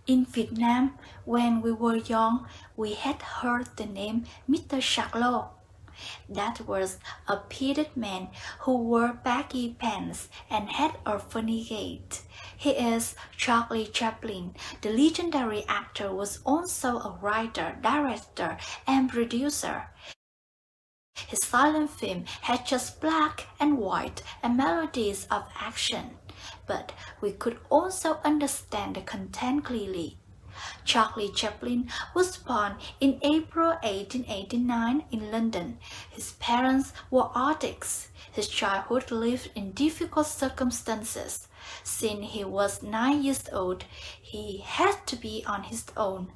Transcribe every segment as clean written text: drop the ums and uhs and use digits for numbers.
In Vietnam, when we were young, we had heard the name Mr. Sắc-lô. That was a bearded man who wore baggy pants and had a funny gait. He is Charlie Chaplin. The legendary actor was also a writer, director, and producer. His silent film had just black and white and melodies of action, but we could also understand the content clearly. Charlie Chaplin was born in April 1889 in London. His parents were artists. His childhood lived in difficult circumstances. Since he was 9 years old, he had to be on his own.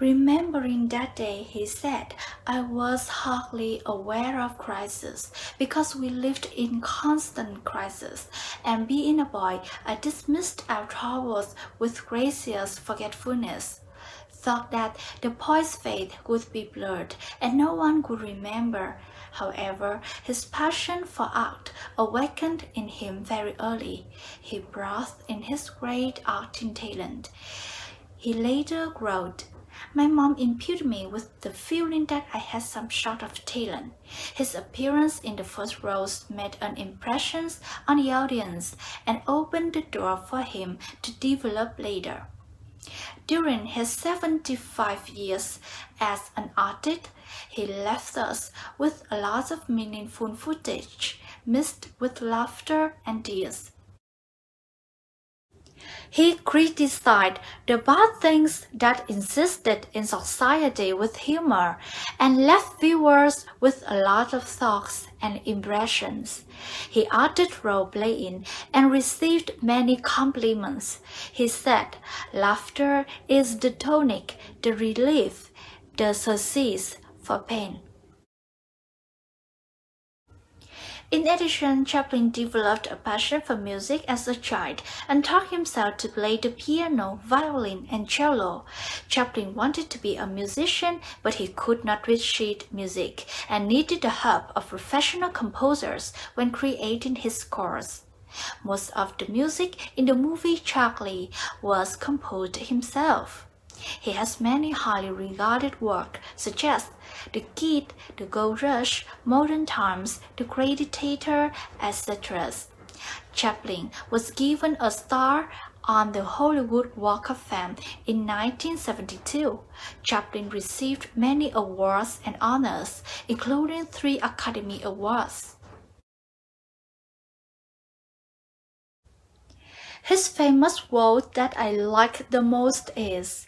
Remembering that day, he said, I was hardly aware of crisis because we lived in constant crisis, and being a boy, I dismissed our troubles with gracious forgetfulness, thought that the boy's fate would be blurred and no one could remember. However, his passion for art awakened in him very early. He breathed in his great acting talent. He later wrote, my mom imbued me with the feeling that I had some sort of talent. His appearance in the first rows made an impression on the audience and opened the door for him to develop later. During his 75 years as an artist, he left us with a lot of meaningful footage, mixed with laughter and tears. He criticized the bad things that existed in society with humor and left viewers with a lot of thoughts and impressions. He acted role-playing and received many compliments. He said, laughter is the tonic, the relief, the surcease for pain. In addition, Chaplin developed a passion for music as a child and taught himself to play the piano, violin, and cello. Chaplin wanted to be a musician, but he could not read sheet music and needed the help of professional composers when creating his scores. Most of the music in the movie Charlie was composed himself. He has many highly regarded works, such as The Kid, The Gold Rush, Modern Times, The Great Dictator, etc. Chaplin was given a star on the Hollywood Walk of Fame in 1972. Chaplin received many awards and honors, including 3 Academy Awards. His famous quote that I like the most is,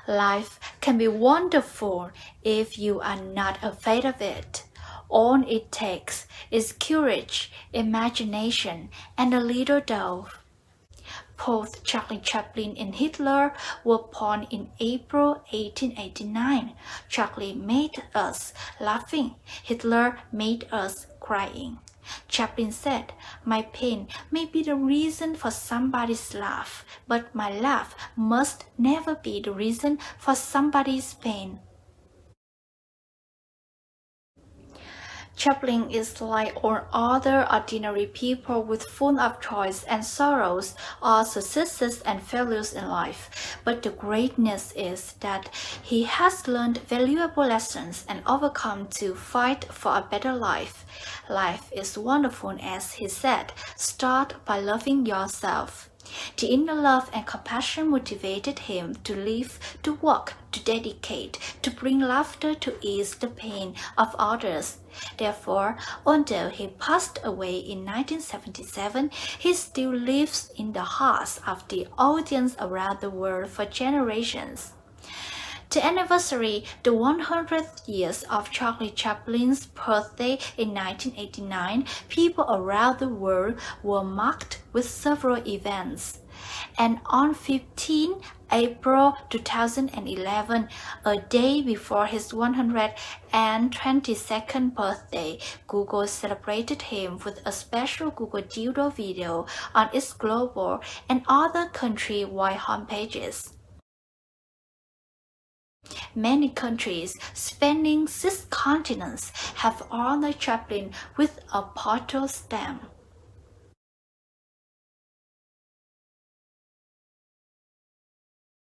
life can be wonderful if you are not afraid of it. All it takes is courage, imagination, and a little dough. Both Charlie Chaplin and Hitler were born in April 1889. Charlie made us laughing. Hitler made us crying. Chaplin said, my pain may be the reason for somebody's laugh, but my laugh must never be the reason for somebody's pain. Chaplin is like all other ordinary people with full of joys and sorrows, or successes and failures in life. But the greatness is that he has learned valuable lessons and overcome to fight for a better life. Life is wonderful, as he said. Start by loving yourself. The inner love and compassion motivated him to live, to work, to dedicate, to bring laughter to ease the pain of others. Therefore, although he passed away in 1977, he still lives in the hearts of the audience around the world for generations. To anniversary the 100th years of Charlie Chaplin's birthday in 1989, people around the world were marked with several events. And on 15 April 2011, a day before his 122nd birthday, Google celebrated him with a special Google Doodle video on its global and other country-wide homepages. Many countries spanning 6 continents have honored Chaplin with a portal stamp.